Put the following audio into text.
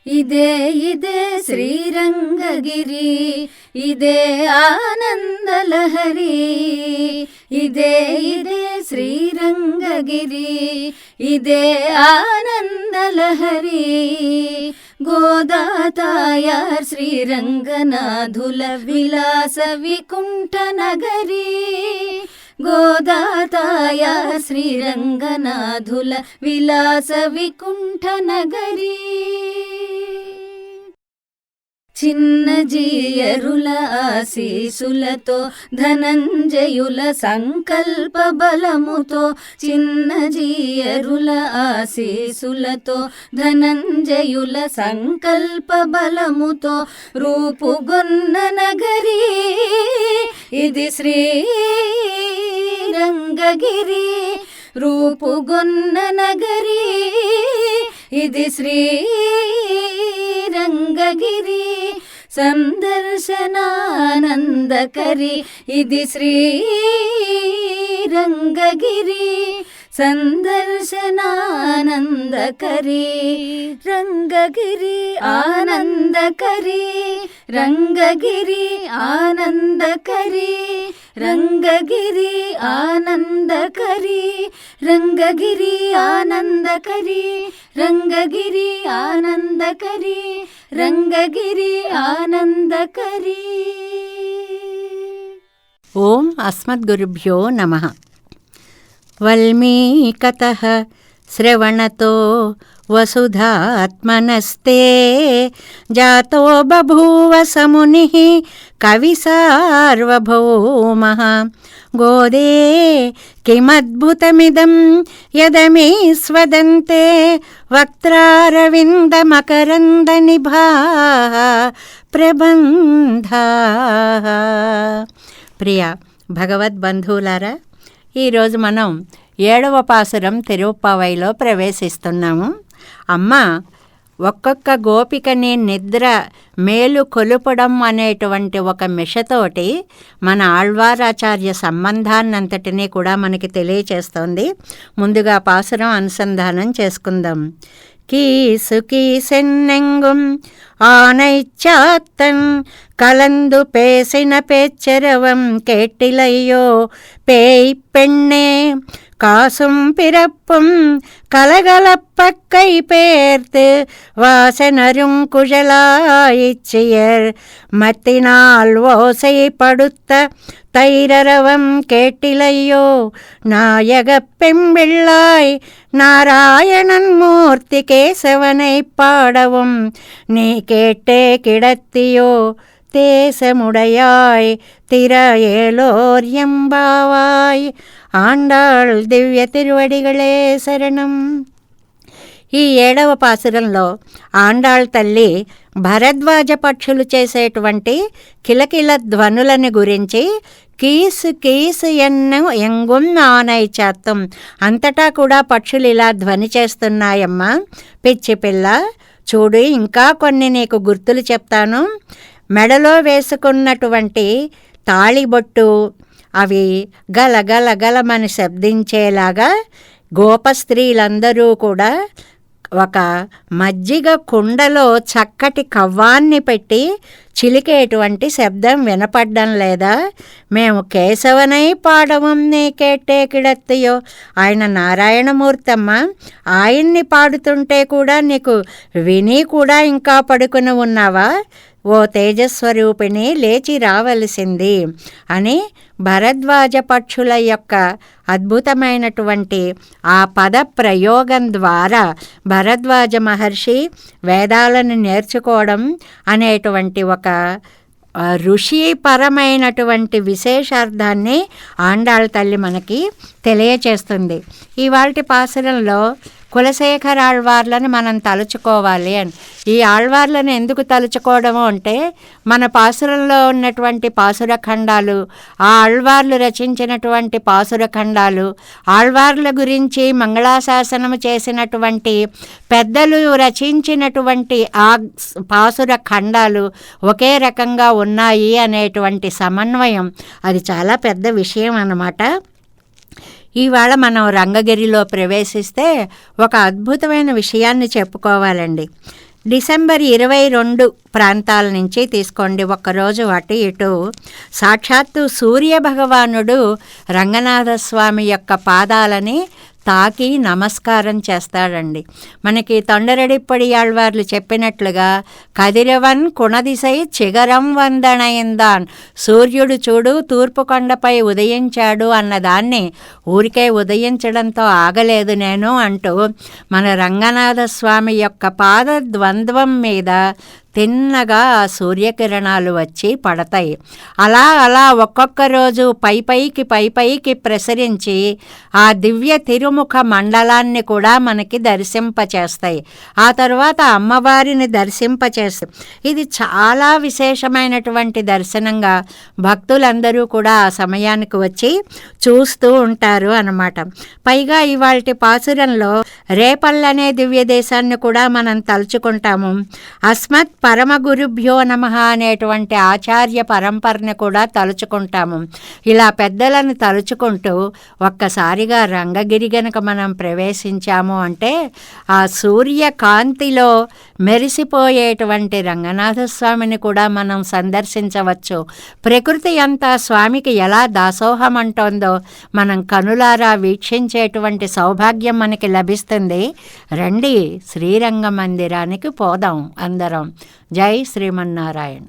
ఇదే ఇదే శ్రీరంగగిరి, ఇదే ఆనందలహరి. ఇదే ఇదే శ్రీరంగగిరి, ఇదే ఆనందలహరి. గోదాతాయార్ శ్రీరంగనాథుల విలాస వికుంఠ నగరి. గోదాతాయార్ శ్రీరంగనాథుల విలాస వికుంఠ నగరి. చిన్నజీయరుల ఆశీసులతో ధనంజయుల సంకల్ప బలముతో. చిన్నజీయరుల ఆశీసులతో ధనంజయుల సంకల్ప బలముతో రూపుగొన్న నగరి. ఇది శ్రీరంగగిరి, రూపుగొన్న నగరి. ఇది శ్రీరంగగిరి, సందర్శనానందకరి. ఇది శ్రీరంగగిరి, సందర్శనానందకరి. రంగగిరి ఆనందకరి, రంగగిరి ఆనందకరి. రంగగిరి ఆనందకరి, రంగగిరి ఆనందకరి. రంగగిరి ఆనందకరి, రంగగిరి ఆనందకరి. ఓం అస్మద్గురుభ్యో నమః. వల్మీకతః శ్రవణతో వసుధాత్మనస్తే జాతో బభూవ సమునిః కవి సార్వభౌమః. గోదే కిమద్భుతమిదం యదమీస్వదంతే వక్త్రారవిందమకరందనిభాః ప్రబంధాః. ప్రియ భగవద్బంధువులారా, ఈరోజు మనం 7వ పాసురం తిరుప్పావైలో ప్రవేశిస్తున్నాము. అమ్మ ఒక్కొక్క గోపికని నిద్ర మేలు కొలుపడం అనేటువంటి ఒక మిషతోటి మన ఆళ్వారాచార్య సంబంధాన్నంతటినీ కూడా మనకి తెలియచేస్తోంది. ముందుగా పాసురం అనుసంధానం చేసుకుందాం. కీసు కీసెన్నెంగుం ஆனைச்சாத்தன் கலந்து பேசின பேச்சரவம் கேட்டிலையோ பேய் பெண்ணே காசும் பிறப்பும் கலகலப்பக்கை பேர்த்து வாசனரும் குழலாயிச்சியர் மத்தினால் ஓசை படுத்த தைரரவம் கேட்டிலையோ நாயகப் பெம்பிள்ளாய் நாராயணன் மூர்த்தி கேசவனை பாடவும் நீ கேட்டே கிடத்தியோ தேசமுடையாய் திரையேலோர் எம்பாவாய். ఆండాళ్ దివ్య తిరువడిగళే శరణం. ఈ 7వ పాసురంలో ఆండాళ్ తల్లి భరద్వాజ పక్షులు చేసేటువంటి కిలకిల ధ్వనులని గురించి కీసు కీసు ఎంగుం ఆనై చాత్తం, అంతటా కూడా పక్షులు ఇలా ధ్వని చేస్తున్నాయమ్మా. పిచ్చి పిల్ల చూడు, ఇంకా కొన్ని నీకు గుర్తులు చెప్తాను. మెడలో వేసుకున్నటువంటి తాళిబొట్టు అవి గల గల గలమని శబ్దించేలాగా గోపస్త్రీలందరూ కూడా ఒక మజ్జిగ కుండలో చక్కటి కవ్వాన్ని పెట్టి చిలికేటువంటి శబ్దం వినపడ్డం లేదా? మేము కేశవనై పాడవం నీ కేట్టే కిడత్తియో, ఆయన నారాయణమూర్తమ్మ, ఆయన్ని పాడుతుంటే కూడా నీకు విని కూడా ఇంకా పడుకుని ఉన్నావా? ఓ తేజస్వరూపిణి, లేచి రావలసింది అని భరద్వాజ పక్షుల యొక్క అద్భుతమైనటువంటి ఆ పద ప్రయోగం ద్వారా భరద్వాజ మహర్షి వేదాలను నేర్చుకోవడం అనేటువంటి ఒక ఋషిపరమైనటువంటి విశేషార్థాన్ని ఆండాళ్ తల్లి మనకి తెలియచేస్తుంది. ఇవాల్టి పాసురంలో కులశేఖర ఆళ్వార్లను మనం తలుచుకోవాలి అని. ఈ ఆళ్వార్లను ఎందుకు తలుచుకోవడము అంటే, మన పాసురంలో ఉన్నటువంటి పాసుర ఖండాలు, ఆ ఆళ్వార్లు రచించినటువంటి పాసుర ఖండాలు, ఆళ్వార్ల గురించి మంగళాశాసనము చేసినటువంటి పెద్దలు రచించినటువంటి ఆ పాసుర ఖండాలు ఒకే రకంగా ఉన్నాయి అనేటువంటి సమన్వయం, అది చాలా పెద్ద విషయం అన్నమాట. ఇవాళ మనం రంగగిరిలో ప్రవేశిస్తే ఒక అద్భుతమైన విషయాన్ని చెప్పుకోవాలండి. డిసెంబర్ 22 ప్రాంతాల నుంచి తీసుకోండి. ఒక్కరోజు అటు ఇటు సాక్షాత్తు సూర్యభగవానుడు రంగనాథస్వామి యొక్క పాదాలని తాకి నమస్కారం చేస్తాడండి. మనకి తొండరడిప్పడి ఆళ్వార్లు చెప్పినట్లుగా కదిరవన్ కుణదిశై చిగరం వందనయిందాన్, సూర్యుడు చూడు తూర్పు కొండపై ఉదయించాడు అన్నదాన్ని ఊరికే ఉదయించడంతో ఆగలేదు నేను అంటూ మన రంగనాథ స్వామి యొక్క పాద ద్వంద్వం మీద తిన్నగా ఆ సూర్యకిరణాలు వచ్చి పడతాయి. అలా అలా ఒక్కొక్క రోజు పైపైకి ప్రసరించి ఆ దివ్య తిరుముఖ మండలాన్ని కూడా మనకి దర్శింపచేస్తాయి. ఆ తర్వాత అమ్మవారిని దర్శింపచేస్తాయి. ఇది చాలా విశేషమైనటువంటి దర్శనంగా భక్తులందరూ కూడా ఆ సమయానికి వచ్చి చూస్తూ ఉంటారు అన్నమాట. పైగా ఇవాల్టి పాసురంలో రేపల్లనే దివ్య దేశాన్ని కూడా మనం తలుచుకుంటాము. అస్మత్ పరమ గురుభ్యో నమః అనేటువంటి ఆచార్య పరంపరని కూడా తలుచుకుంటాము. ఇలా పెద్దలను తలుచుకుంటూ ఒక్కసారిగా రంగగిరి గనక మనం ప్రవేశించాము అంటే ఆ సూర్యకాంతిలో మెరిసిపోయేటువంటి రంగనాథస్వామిని కూడా మనం సందర్శించవచ్చు. ప్రకృతి అంతా స్వామికి ఎలా దాసోహం అంటోందో మనం కనులారా వీక్షించేటువంటి సౌభాగ్యం మనకి లభిస్తుంది. రండి శ్రీరంగ మందిరానికి పోదాం అందరం. జై శ్రీమన్నారాయణ.